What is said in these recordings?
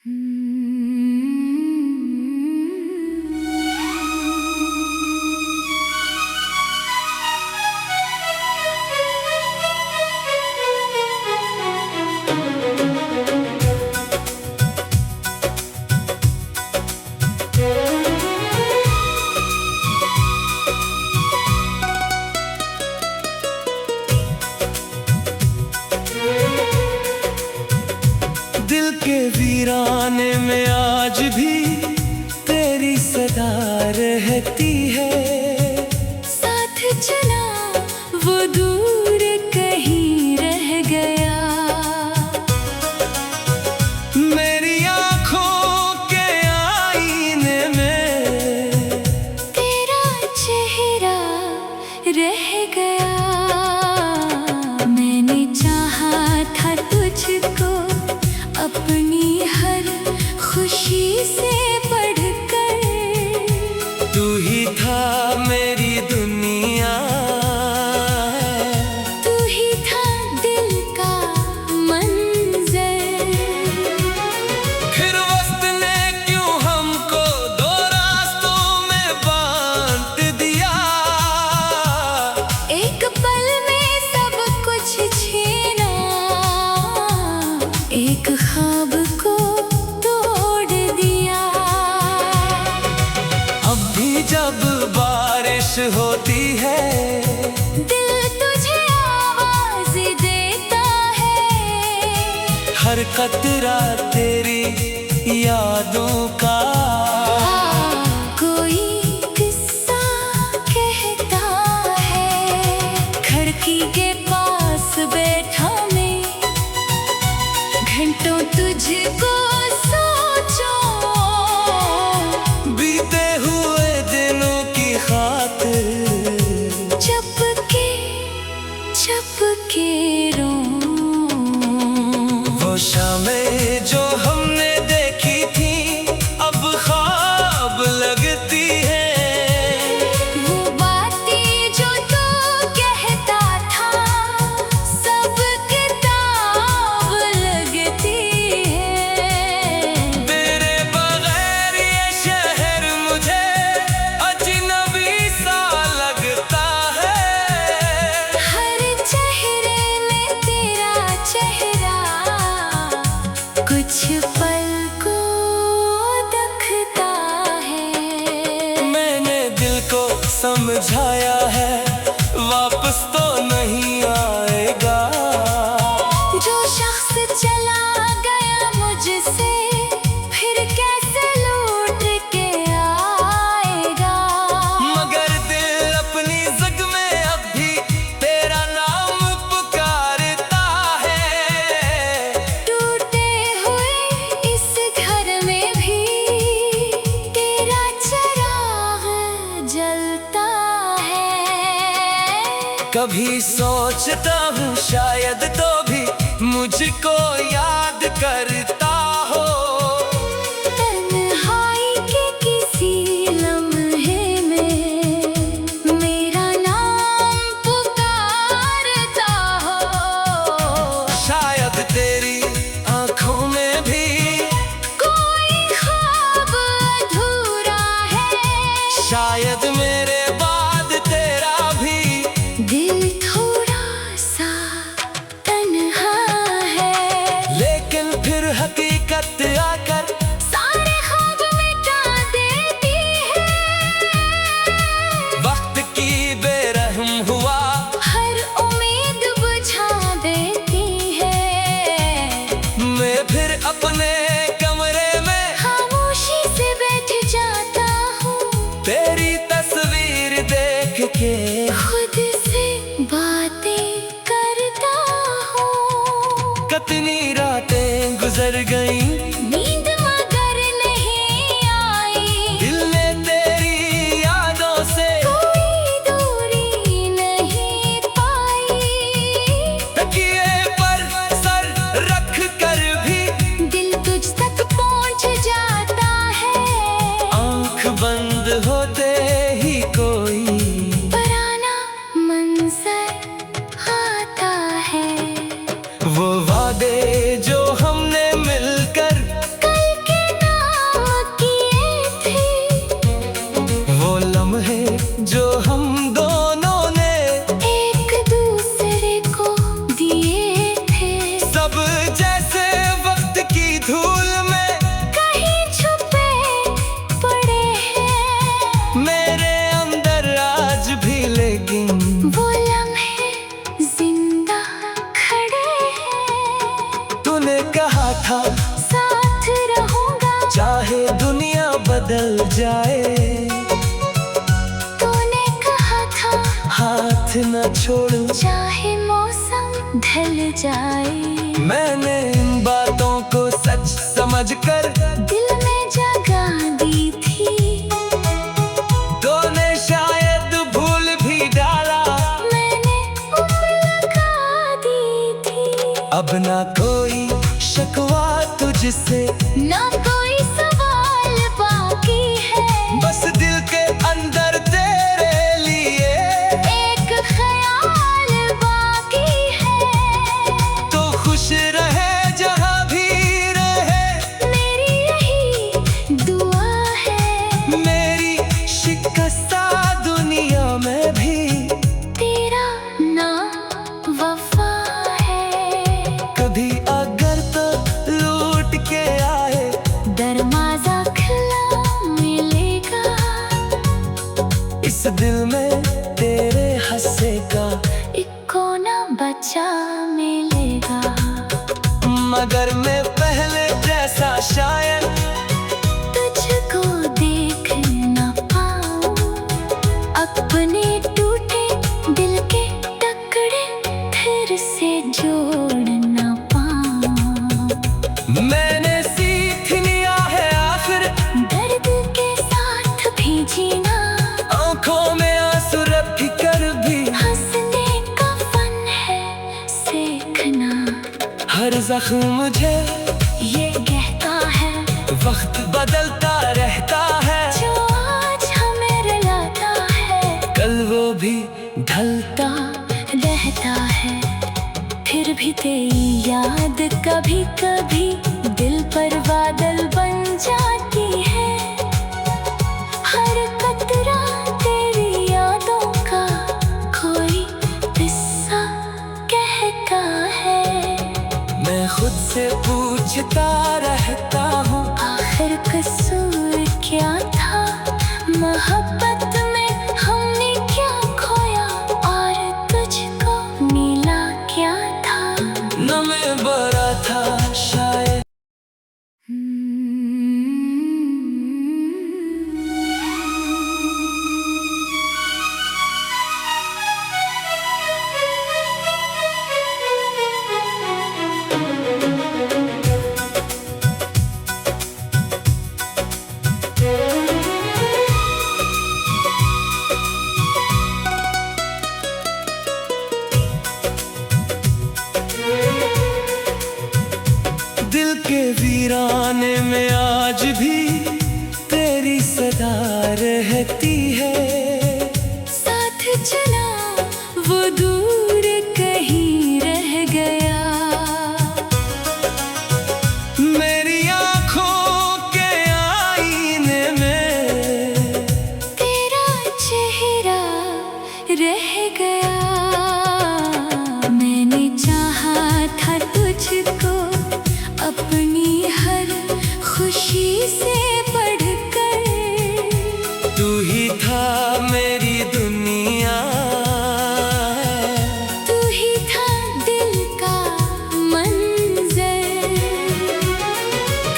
दिल के वीराने में आज भी तेरी सदा रहती है। साथ चला वो दूर कहीं रह गया। मेरी आँखों के आईने में तेरा चेहरा रह गया। मैंने चाहा था तुझको अपनी हर खुशी से बढ़कर। तू ही था मेरी दुनिया, तू ही था दिल का मंजर। फिर वक्त ने क्यों हमको दो रास्तों में बांट दिया। एक पल में सब कुछ छीना, एक ख्वाब को तोड़ दिया। अब भी जब बारिश होती है दिल तुझे आवाज देता है। हर कतरा तेरी यादों का कोई किस्सा कहता है। खिड़की के पास बैठा मैं घंटों तुझको सोचो। बीते हुए दिनों की खातिर चपके रो। वो शामें जो हमने देखी थी अब ख्वाब लगती है। वो बातें जो तू कहता था सब किताब लगती है। तेरे बगैर ये शहर मुझे अजनबी सा लगता है। हर चेहरे में तेरा चेहरा कुछ पल को दिखता है। मैंने दिल को समझाया है वापस तो नहीं आएगा। जो शख्स चला गया मुझसे फिर कैसे लौट के आएगा। मगर दिल अपनी जग में अब भी तेरा नाम पुकारता है। टूटे हुए इस घर में भी तेरा चिराग जलता है। कभी सोचता हूँ शायद तो भी मुझको याद करता हो। तन्हाई के किसी लम्हे में मेरा नाम पुकारता हो। शायद तेरी आँखों में भी कोई ख्वाब अधूरा है। शायद मेरे बाद तेरा भी दिल थोड़ा सा तन्हा है। लेकिन फिर हकीकत आकर सारे ख्वाब मिटा देती है। वक्त की बेरहम हुआ हर उम्मीद बुझा देती है। मैं फिर अपने कमरे में खामोशी से बैठ जाता हूँ। तेरी तस्वीर देख के खुद से बातें करता हूँ। कितनी रातें गुजर गईं नींद मगर नहीं आई। दिल ने तेरी यादों से कोई दूरी नहीं पाई। तकिए पर सर रख कर भी दिल तुझ तक पहुँच जाता है। आँख बंद होते ही कोई पुराना मंजर आता है। वो वादे जो हमने मिलकर बदल जाए। तूने कहा था हाथ न छोड़ूं चाहे मौसम ढल जाए। मैंने इन बातों को सच समझकर दिल में जगा दी थी। तूने शायद भूल भी डाला। मैंने उम्र लगा दी थी। अब ना कोई शिकवा तुझसे, ना कोई सवाल बाकी है। बस दिल के अंदर तेरे लिए एक ख्याल बाकी है। तो खुश रहे जहाँ भी रहे, मेरी यही दुआ है। मेरी शिकस्ता दुनिया में भी तेरा नाम वफा है। कभी अगर तो लूट के आए, दरवाजा खुला मिलेगा। इस दिल में तेरे हंसे का एक कोना बचा मिलेगा। मगर मैं पहले जैसा शायद तुझको देख न पाऊं। अपने टूटे दिल के टुकड़े फिर से जोड़ न पाऊं। मैंने सीख लिया है आखिर दर्द के साथ भी जीना। आंखों में आंसू रख कर भी हंसने का फन है सीखना। हर जख्म मुझे ये कहता है वक्त बदलता रहता है। जो आज हमें रुलाता है कल वो भी ढलता रहता है। फिर भी तेरी याद कभी कभी दिल पर बादल बन जाती है। हर कतरा तेरी यादों का कोई किस्सा कहता है। मैं खुद से पूछता रहता हूँ, आखिर कसूर क्या था? मोहब्बत में हमने क्या खोया और तुझको मिला क्या था? न मैं बड़ा था शायद। दिल के वीराने में आज भी तेरी सदा रहती है। साथ चला वो दूर कहीं रह गया। मेरी आँखों के आईने में तेरा चेहरा रह गया। मैंने चाहा था तुझको अपनी हर खुशी से बढ़कर। तू ही था मेरी दुनिया, तू ही था दिल का मंजर।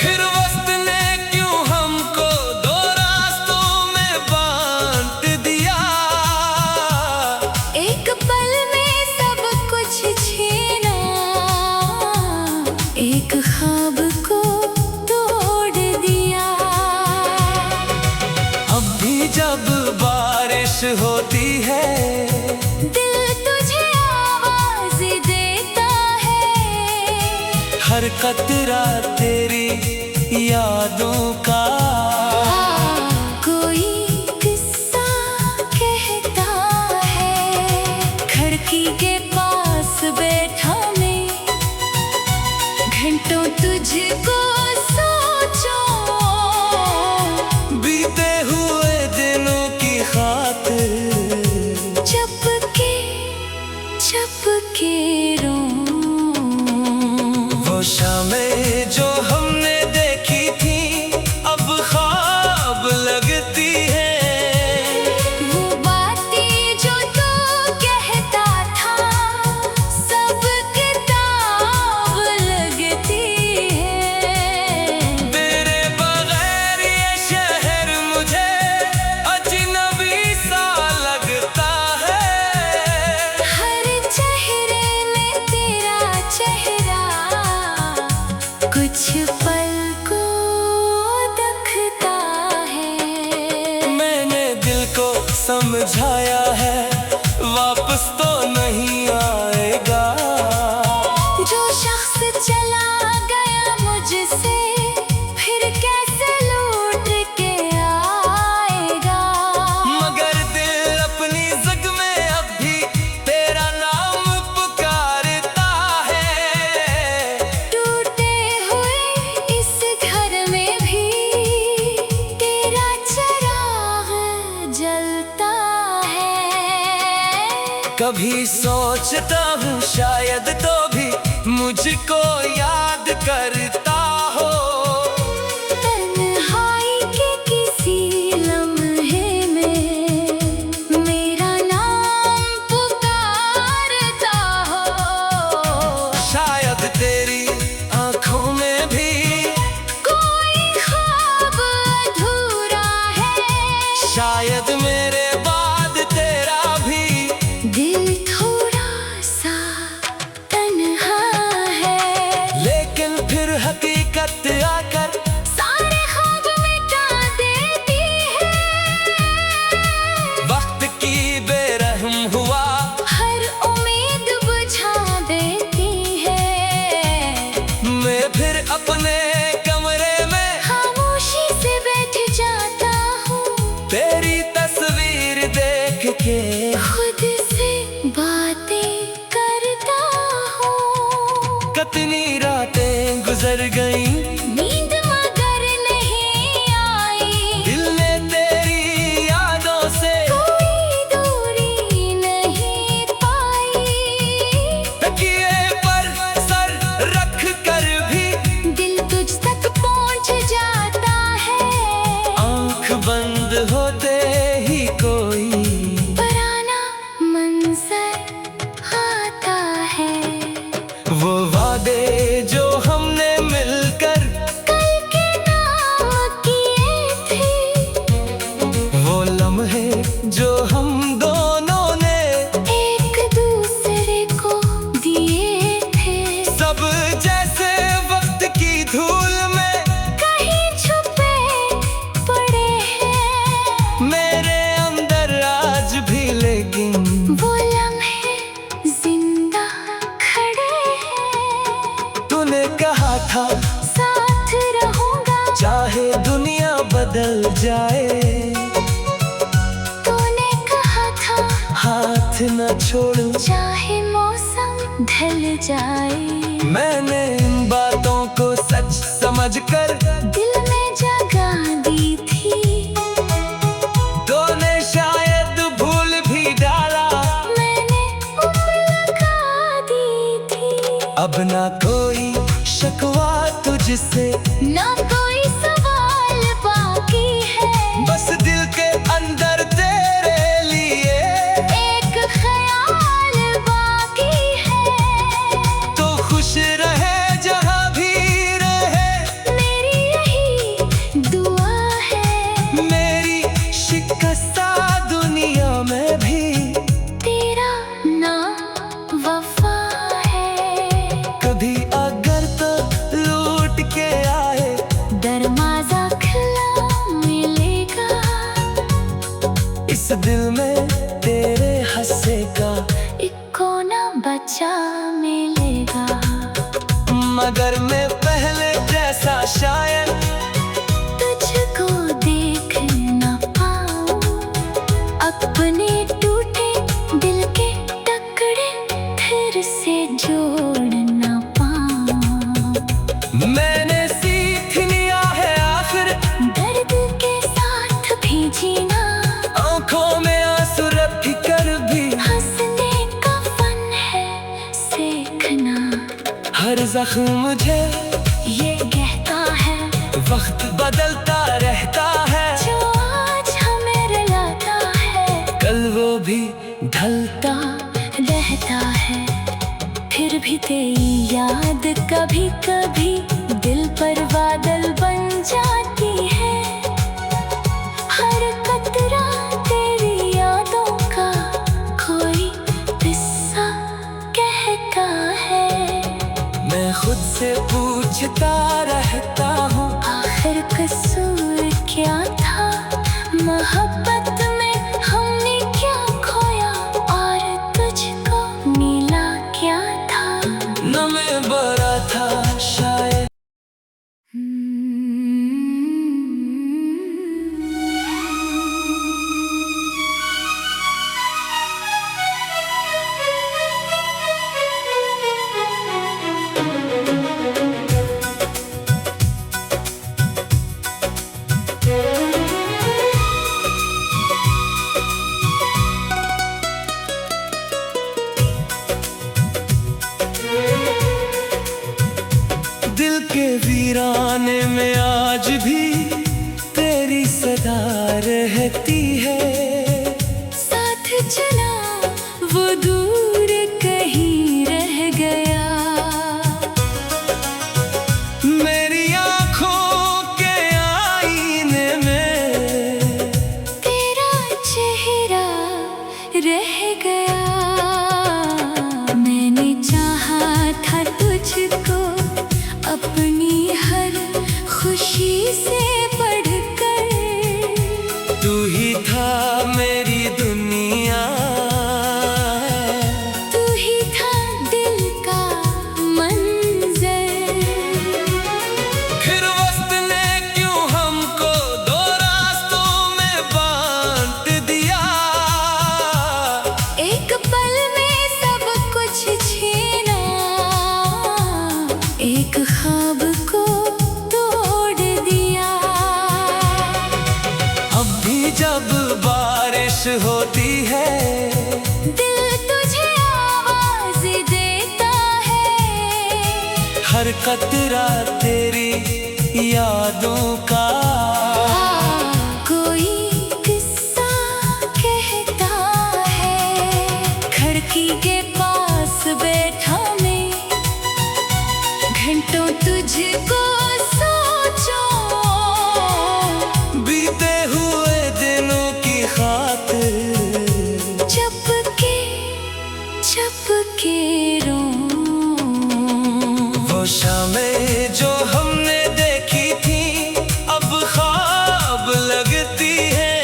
फिर वक्त ने क्यों हमको दो रास्तों में बांट दिया। एक पल में सब कुछ छीना, एक ख्वाब को तोड़ दिया। अब भी जब बारिश होती है, दिल तुझे आवाज देता है। हर कतरा तेरी यादों का कोई किस्सा कहता है। खिड़की के पास बैठा मैं घंटों तुझको सोचो। बीते हुए दिनों की खातिर चुपके रो। वो शामें जो हम समझाया है वापस तो नहीं आएगा। जो शख्स चला गया मुझसे फिर कैसे लौट के आएगा। मगर दिल अपनी जग में अब भी तेरा नाम पुकारता है। टूटे हुए इस घर में भी तेरा चिराग जलता है। कभी सोचता हूँ शायद तो भी मुझको याद करता हो। तन्हाई के किसी लम्हे में मेरा नाम पुकारता हो। शायद तेरी आंखों में भी कोई ख्वाब अधूरा है। शायद मेरे बाद तेरा भी दिल थोड़ा सा तन्हा है। लेकिन फिर हकीकत आकर सारे ख्वाब मिटा देती है। वक्त की बेरहम हुआ हर उम्मीद बुझा देती है। मैं फिर अपने कमरे में खामोशी से बैठ जाता हूँ। तेरी तस्वीर देख के खुद से बातें करता हूँ। कितनी रातें गुजर गईं, नींद मगर नहीं आई। दिल ने तेरी यादों से कोई दूरी नहीं पाई। तकिए पर सर रख कर भी दिल तुझ तक पहुँच जाता है। आंख बंद होते ही कोई पुराना मंजर आता है। वो वादे जो हमने मिलकर कल के नाम किए थे। वो लम्हे जो हम दोनों ने एक दूसरे को दिए थे। सब जैसे वक्त की धूल में कहीं छुपे पड़े हैं। मेरे अंदर आज भी, लेकिन वो लम्हे जिंदा खड़े हैं। तूने कहा था साथ रहूंगा चाहे दुनिया बदल जाए, तूने कहा था हाथ न छोड़ूं। चाहे मौसम ढल जाए। मैंने इन बातों को सच समझकर दिल में जगह दी थी। तूने शायद भूल भी डाला। मैंने उम्र लगा दी थी। अब ना कोई शकवा तुझसे, ना कोई सवाल बाकी है। बस दिल के अंदर तेरे लिए एक ख्याल बाकी है। तो खुश रहे जहाँ भी रहे, मेरी यही दुआ है। मेरी शिकस्ता दुनिया में भी तेरा नाम वफा है। कभी अगर तो लूट के आए, दरवाजा खुला मिलेगा। इस दिल में तेरे हंसे का एक कोना बचा मिलेगा। मगर मैं पहले जैसा शायद तुझको देख न पाऊं। अपने टूटे दिल के टुकड़े फिर से जोड़ न पाऊं। मैंने सीख लिया है आखिर दर्द के साथ भी जीना। आंखों में आंसू रख कर भी हंसने का फन है सीखना। हर जख्म मुझे ये कहता है वक्त बदलता रहता है। जो आज हमें रुलाता है कल वो भी ढलता रहता है। फिर भी तेरी याद कभी कभी दिल पर बादल बन जाती है। हर कतरा तेरी यादों का कोई किस्सा कहता है। मैं खुद से पूछता रहता हूँ, आखिर कसूर क्या था मोहब्बत में हमने जमाने में आज भी तेरी सदा रहती है। साथ चला वो दूर कहीं रह गया। मेरी आँखों के आईने में तेरा चेहरा रह गया। मैंने चाहा था तुझको अपनी हर खुशी से बढ़कर। तू ही था मेरी दुनिया, तू ही था दिल का मंजर। फिर वक्त ने क्यों हमको दो रास्तों में बांट दिया। एक पल में सब कुछ छीना, एक ख्वाब को तोड़ दिया। अब भी जब बारिश होती है दिल तुझे आवाज देता है। हर कतरा तेरी यादों का कोई किस्सा कहता है। खिड़की के पास बैठा मैं घंटों तुझको सोचो। बीते हुए दिनों की खातिर चुपके रोऊं। वो शामें जो हमने देखी थी अब ख्वाब लगती है।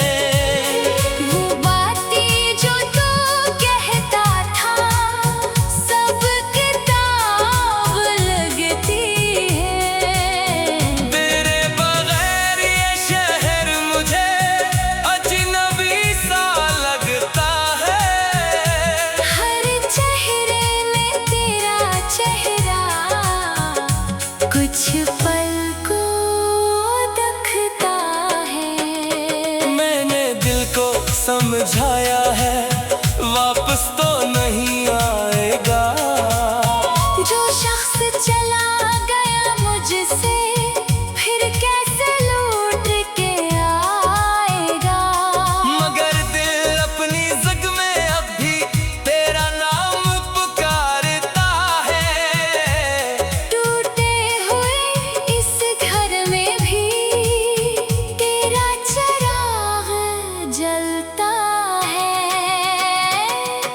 वो बातें जो तू कहता था सब किताब लगती है। तेरे बगैर ये शहर मुझे अजनबी सा लगता है। हर चेहरे में तेरा चेहरा कुछ पल को दिखता है। मैंने दिल को समझाया है वापस तो नहीं आएगा। जो शख्स चला गया मुझसे फिर कैसे लौट के आएगा। मगर दिल अपनी जग में अब भी तेरा नाम पुकारता है। टूटे हुए इस घर में भी तेरा चिराग जलता है।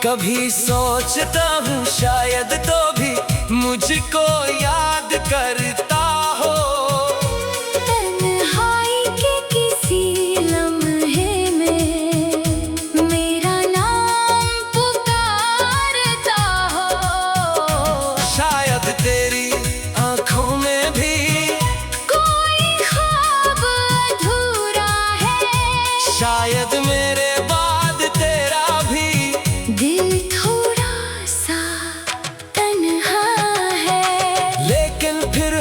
कभी सोचता हूँ शायद तो भी मुझको याद करता हो। तन्हाई के किसी लम्हे में मेरा नाम पुकारता हो। शायद तेरी आँखों में भी कोई ख्वाब अधूरा है। शायद मेरे बाद तेरा भी दिल थोड़ा सा तन्हा है। लेकिन फिर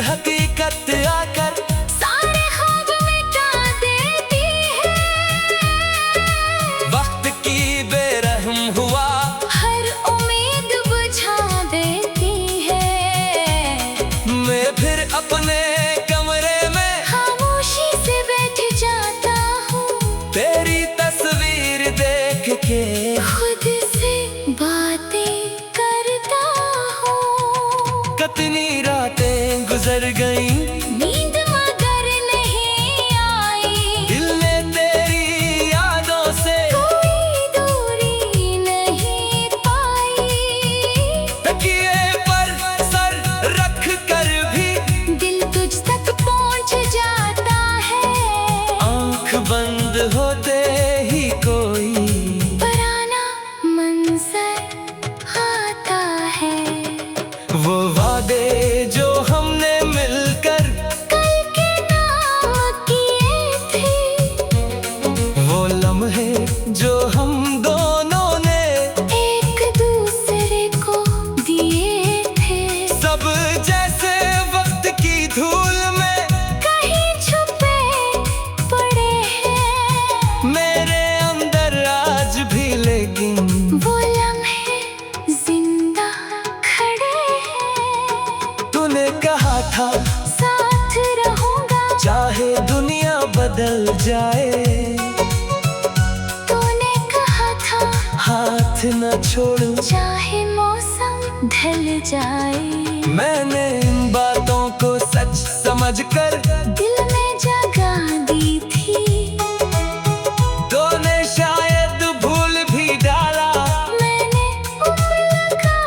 बदल जाए। तूने कहा था हाथ न छोड़ूं चाहे मौसम ढल जाए। मैंने इन बातों को सच समझकर दिल में जगह दी थी। तूने शायद भूल भी डाला, मैंने उम्र लगा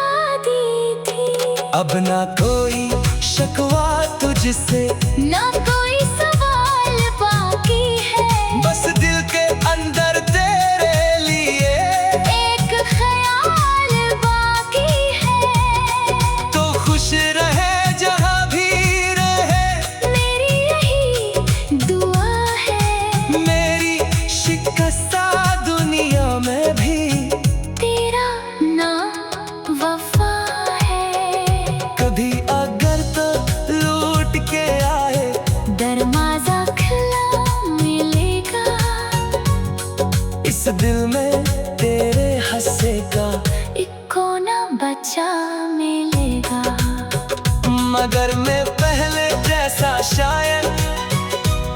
दी थी। अब ना कोई शिकवा तुझसे, ना कोई सवाल बाकी है। बस दिल के अंदर तेरे लिए एक ख्याल बाकी है। तो खुश रहे जहाँ भी रहे, मेरी यही दुआ है। मेरी शिकस्ता दुनिया में भी तेरा नाम वफा है। कभी अगर तो लौट के आए, दरवाजा खुला मिलेगा। इस दिल में तेरे हंसे का एक कोना बचा मिलेगा। मगर मैं पहले जैसा शायद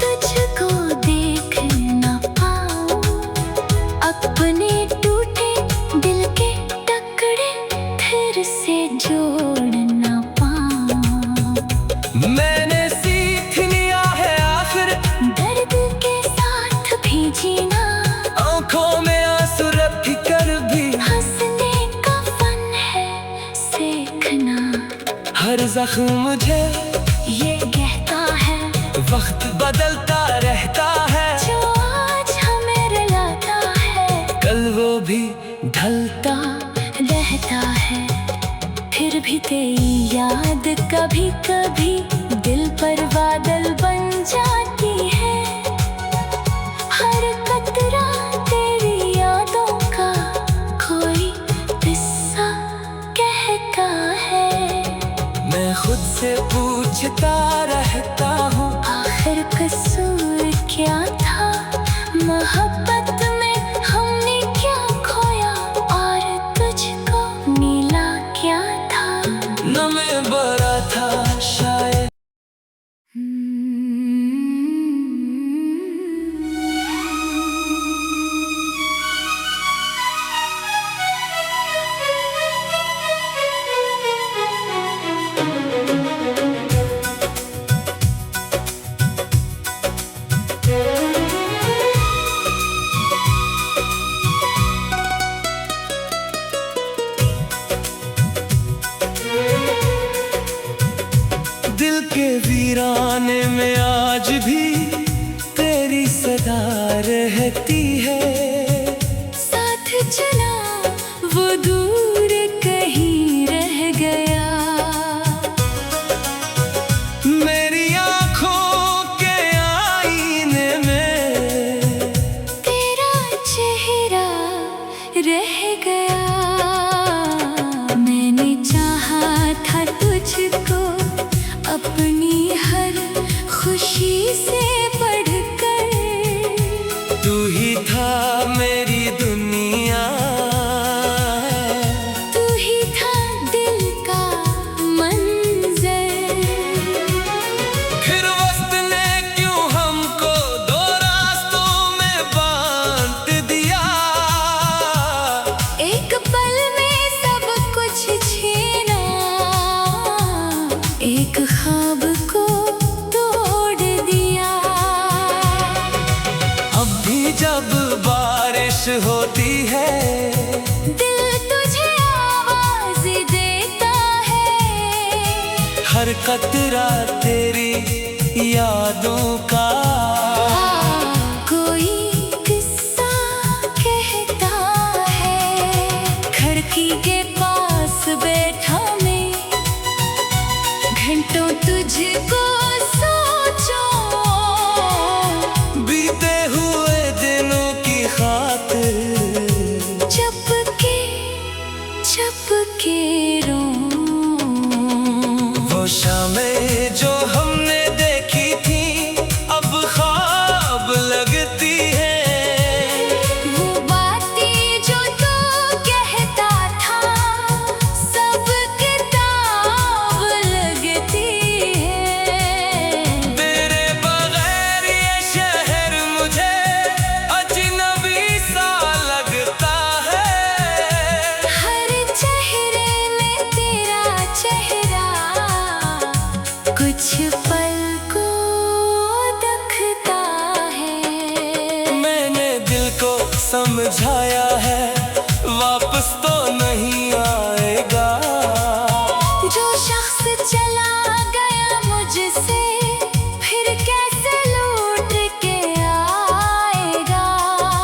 तुझको देख न पाऊं। अपने टूटे दिल के टुकड़े फिर से जोड़ न पाऊं। मैंने सीख लिया है आखिर दर्द के साथ भी जीना। आंखों में आंसू रख कर भी हंसने का फन है सीखना। हर जख्म मुझे ये कहता है वक्त बदलता रहता है। जो आज हमें रुलाता है कल वो भी ढलता रहता है। फिर भी तेरी याद कभी कभी दिल पर बादल बन जाती है। हर कतरा तेरी यादों का कोई किस्सा कहता है। मैं खुद से पूछता रहता हूँ, आखिर कसूर क्या था मोहब्बत में। हमने क्या खोया और तुझको मिला क्या था। न मैं बड़ा था शायद। दिल के वीराने में आज भी तेरी सदा रहती है। साथ चला वो दूर कहीं रह गया। मेरी आँखों के आईने में तेरा चेहरा रह गया। मैंने चाहा था तुझको अपनी हर खुशी से बढ़कर। तू ही था मेरी दुनिया, तू ही था दिल का मंजर। फिर वक्त ने क्यों हमको दो रास्तों में बांट दिया। एक पल में सब कुछ छीना। एक ख्वाब को तोड़ दिया। अब भी जब बारिश होती है, दिल तुझे आवाज देता है। हर कतरा तेरी यादों का कोई किस्सा कहता है। खिड़की के पास बैठा मैं घंटों तुझको सोचो। बीते हुए दिनों की खातिर चपके रोऊं। वो शामें जो हमने देखी थी अब समझाया है वापस तो नहीं आएगा। जो शख्स चला गया मुझसे फिर कैसे लौट के आएगा।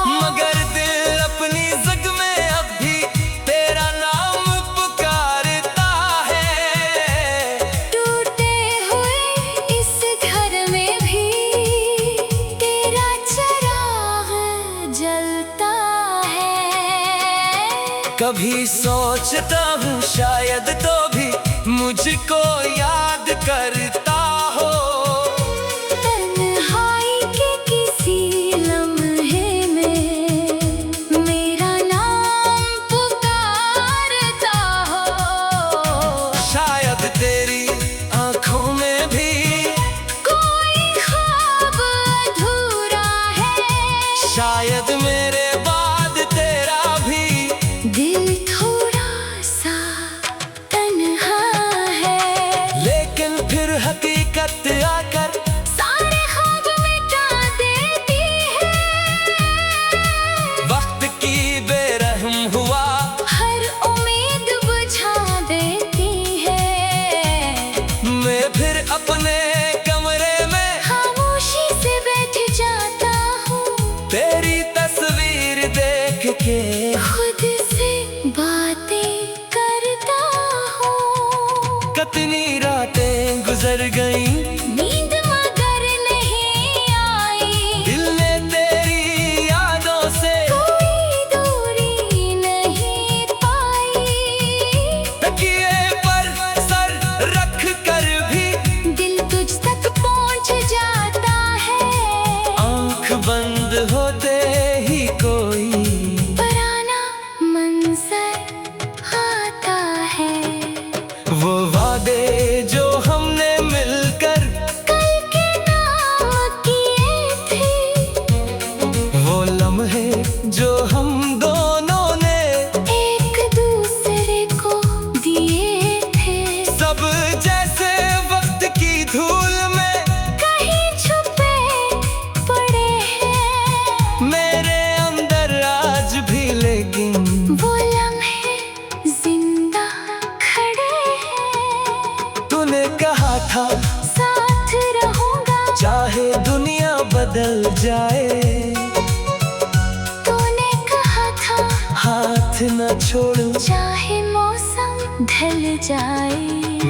मगर दिल अपनी जग में अब भी तेरा नाम पुकारता है। टूटे हुए इस घर में भी तेरा चिराग जलता है। कभी सोचता हूँ शायद तो भी मुझको याद करता हो। तन्हाई के किसी लम्हे में मेरा नाम पुकारता हो। शायद तेरी आंखों में भी कोई ख्वाब अधूरा है। शायद मेरे बाद तेरा भी दिल थोड़ा सा तन्हा है। लेकिन फिर हकीकत आकर सारे ख्वाब मिटा देती है। वक्त की बेरहम हुआ हर उम्मीद बुझा देती है। मैं फिर अपने कमरे में खामोशी से बैठ जाता हूँ। तेरी तस्वीर देख के खुद से बातें करता हूँ। कितनी रातें गुजर गईं, नींद मगर नहीं आई। दिल ने तेरी यादों से कोई दूरी नहीं पाई। तकिए पर सर रख कर भी दिल तुझ तक पहुँच जाता है। आंख बंद होते ही कोई पुराना मंजर आता है। वो वादे जो हमने मिलकर कल के नाम किए थे। वो लम्हे जो हम दोनों ने एक दूसरे को दिए थे। सब जैसे वक्त की धूल में कहीं छुपे पड़े हैं। मेरे अंदर आज भी, लेकिन वो लम्हे जिंदा खड़े हैं। तूने कहा था साथ रहूंगा चाहे दुनिया बदल जाए, तूने कहा था हाथ न छोड़ूं। चाहे मौसम ढल जाए।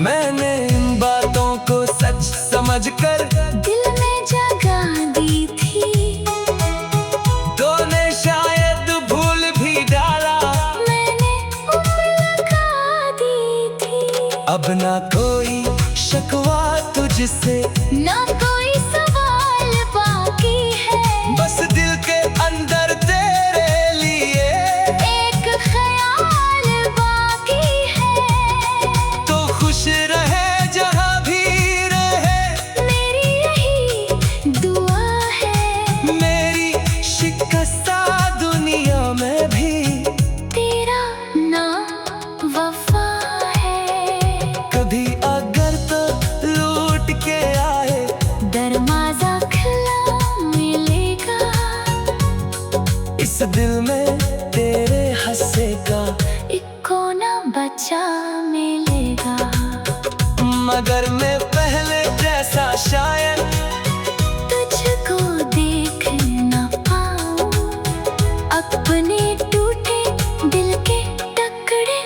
मैंने इन बातों को सच समझकर दिल में जगा दी थी। तूने शायद भूल भी डाला। मैंने उम्र लगा दी थी। अब ना कोई शिकवा तुझसे, ना कोई सवाल बाकी है। बस दिल के अंदर तेरे लिए एक ख्याल बाकी है। तो खुश रहे जहाँ भी रहे, मेरी यही दुआ है। मेरी शिकस्ता दुनिया में भी तेरा नाम वफा है। कभी अगर तो लूट के आए, दरवाजा खुला मिलेगा। इस दिल में तेरे हंसे का एक कोना बचा मिलेगा। मगर मैं पहले जैसा शायद तुझको देख न पाऊं। अपने टूटे दिल के टुकड़े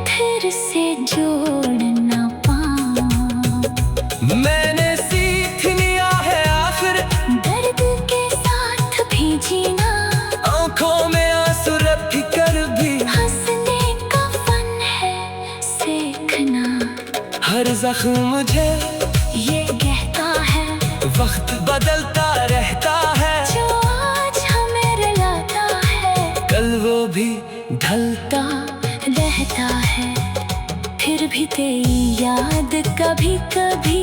फिर से जोड़ न पाऊं। मैंने सीख लिया है आखिर दर्द के साथ भी जीना। आंखों में आंसू रख कर भी हंसने का फन है सीखना। हर जख्म मुझे ये कहता है वक्त बदलता रहता है। जो आज हमें रुलाता है कल वो भी ढलता रहता है। फिर भी तेरी याद कभी कभी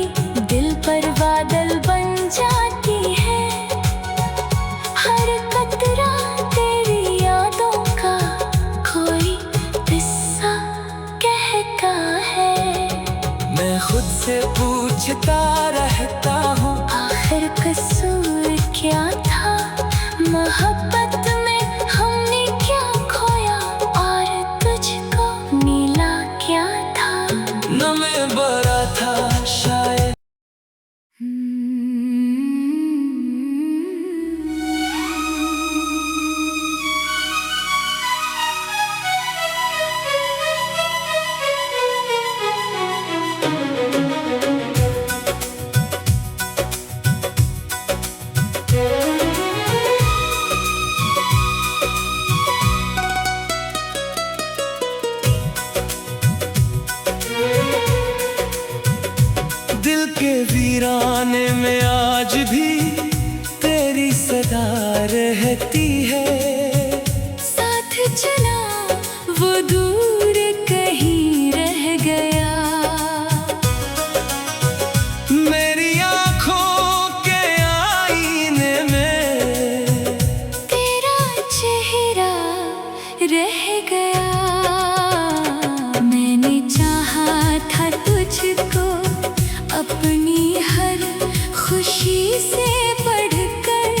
दिल पर बादल बन जाती है। हर कतरा तेरी यादों का कोई किस्सा कहता है। मैं खुद से पूछता रहता हूँ, आखिर कसूर क्या था मोहब्बत में हमने जमाने में आज भी तेरी सदा रहती है। साथ चला वो दूर कहीं रह गया। मेरी आँखों के आईने में तेरा चेहरा रह गया। मैंने चाहा था तुझको अपनी हर खुशी से बढ़कर।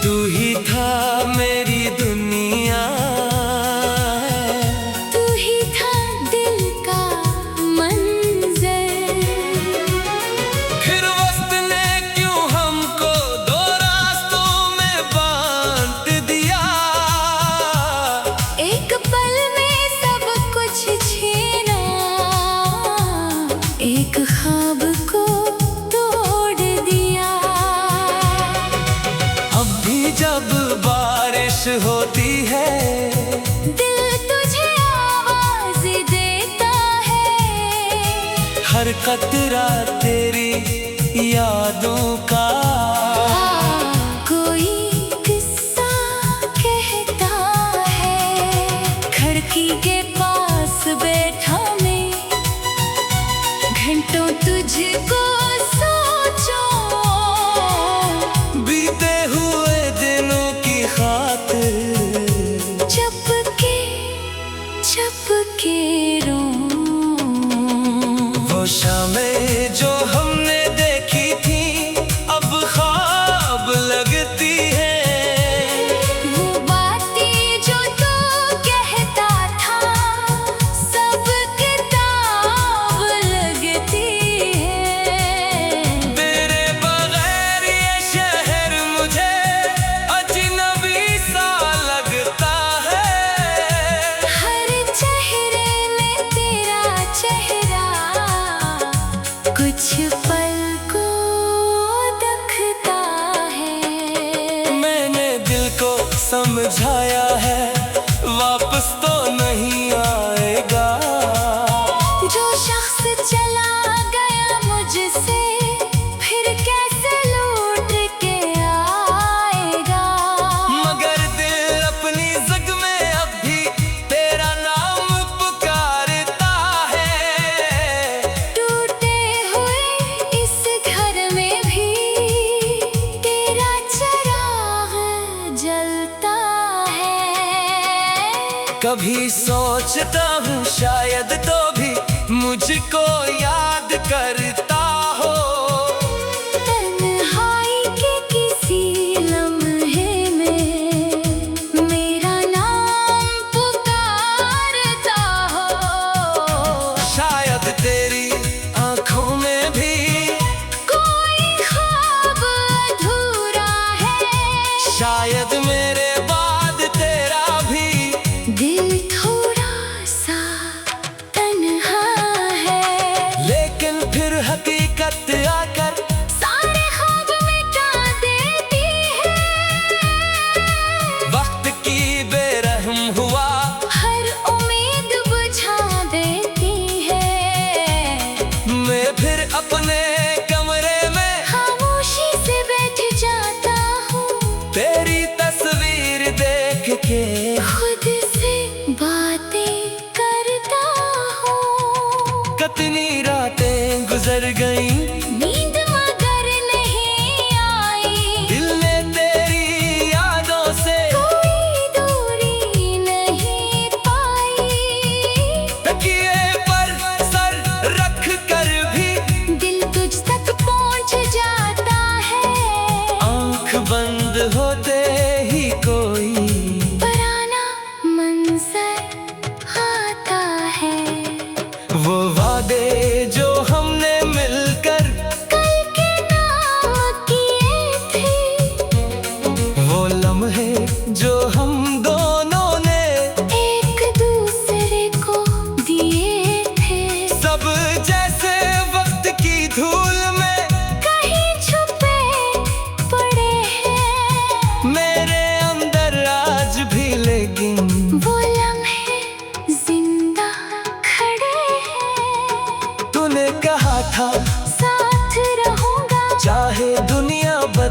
तू ही था मेरी दुनिया, तू ही था दिल का मंजर। फिर वक्त ने क्यों हमको दो रास्तों में बांट दिया। एक पल में सब कुछ छीना, एक ख्वाब को तोड़ दिया। अब भी जब बारिश होती है दिल तुझे आवाज देता है। हर कतरा तेरी यादों का कोई किस्सा कहता है। खिड़की के पास बैठा मैं घंटों तुझको सोचो। बीते हुए दिनों की खातिर चपके रो। वो शामें जो हमने देखी थी अब ख्वाब लगती है। वो बातें जो तू कहता था सब किताब लगती है। तेरे बगैर ये शहर मुझे अजनबी सा लगता है। हर चेहरे में तेरा चेहरा कुछ पल को दिखता है। मैंने दिल को समझाया है वापस तो नहीं आएगा। जो शख्स चला गया मुझसे फिर कैसे लौट के आएगा। मगर दिल अपनी जग में अब भी तेरा नाम पुकारता है। टूटे हुए इस घर में भी तेरा चिराग जलता है। कभी सोचता हूँ शायद तो भी मुझको याद करता हो। तन्हाई के किसी लम्हे में मेरा नाम पुकारता हो। शायद तेरी आँखों में भी कोई ख्वाब अधूरा है। शायद मेरे बाद तेरा भी दिल थोड़ा सा तन्हा है। लेकिन फिर हक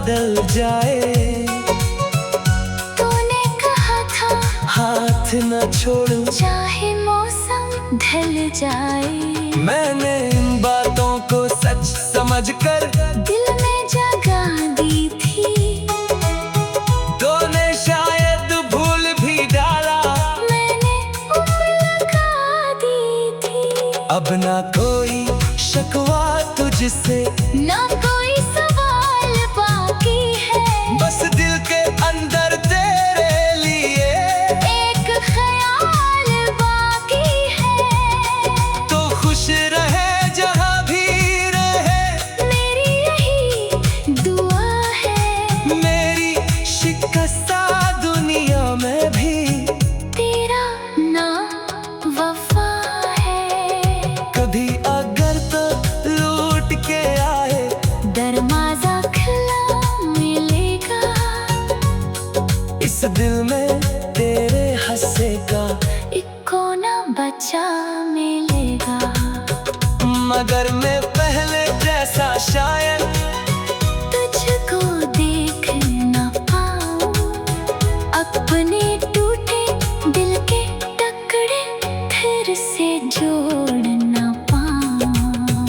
बदल जाए। तूने कहा था हाथ न छोड़ूं चाहे मौसम ढल जाए। मैंने इन बातों को सच समझकर दिल में जगह दी थी। तूने शायद भूल भी डाला, मैंने उम्र लगा दी थी। अब ना कोई शकवा तुझसे, ना कोई सवाल बाकी है। बस दिल के अंदर तेरे लिए एक ख्याल बाकी है। तो खुश रहे जहाँ भी रहे, मेरी यही दुआ है। मेरी शिकस्ता दुनिया में भी तेरा नाम वफा है। कभी अगर तो लौट के आए, दरवाजा खुला मिलेगा। इस दिल में तेरे हंसे का एक कोना बचा मिलेगा। मगर मैं पहले जैसा शायद तुझको देख न पाऊं। अपने टूटे दिल के टुकड़े फिर से जोड़ न पाऊं।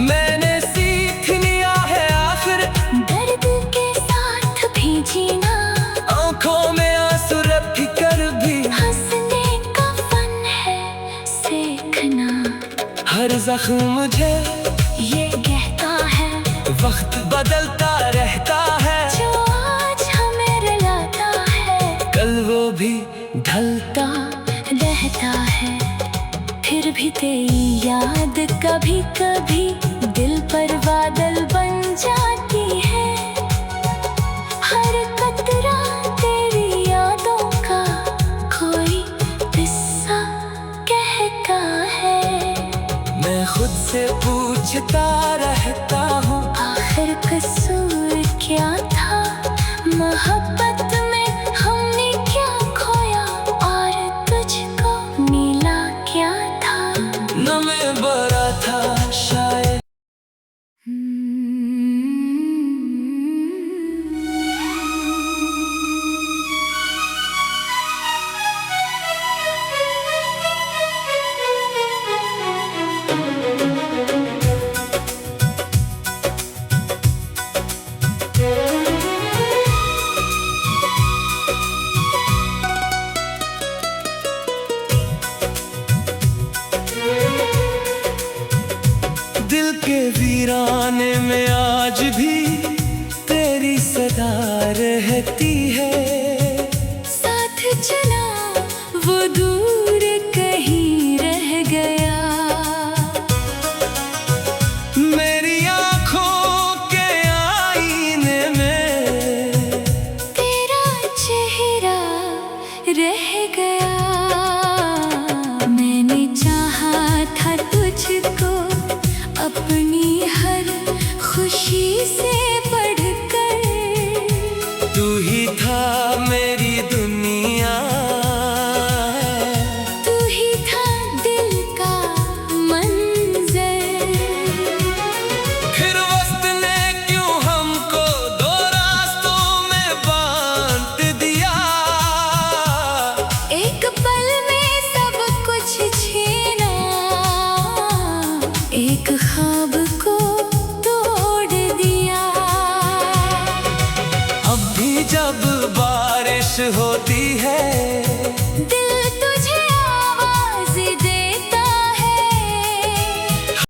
मैंने सीख लिया है आखिर दर्द के साथ भी जीना। आंखों में आंसू रख कर भी हंसने का फन है सीखना। हर जख्म मुझे ये कहता है वक्त बदलता रहता है। जो आज हमें रुलाता है कल वो भी ढलता रहता है। फिर भी तेरी याद कभी कभी दिल पर बादल बन जाती है। हर कतरा तेरी यादों का कोई किस्सा कहता है। मैं खुद से पूछता रहता हूँ, आखिर कसूर क्या था मोहब्बत में, हमने क्या खोया और तुझको मिला क्या था। न मैं बड़ा था शायद। दिल के वीराने में आज भी तेरी सदा रहती है। साथ चला वो दूर कहीं रह गया। मेरी आँखों के आईने में तेरा चेहरा रह गया। मैंने चाहा था तुझको अपनी हर खुशी से बढ़कर। तू ही था मेरी दुनिया, तू ही था दिल का मंजर। फिर वक्त ने क्यों हमको दो रास्तों में बांट दिया। एक पल में सब कुछ छीना, एक ख्वाब को तोड़ दिया। अब भी जब बारिश होती है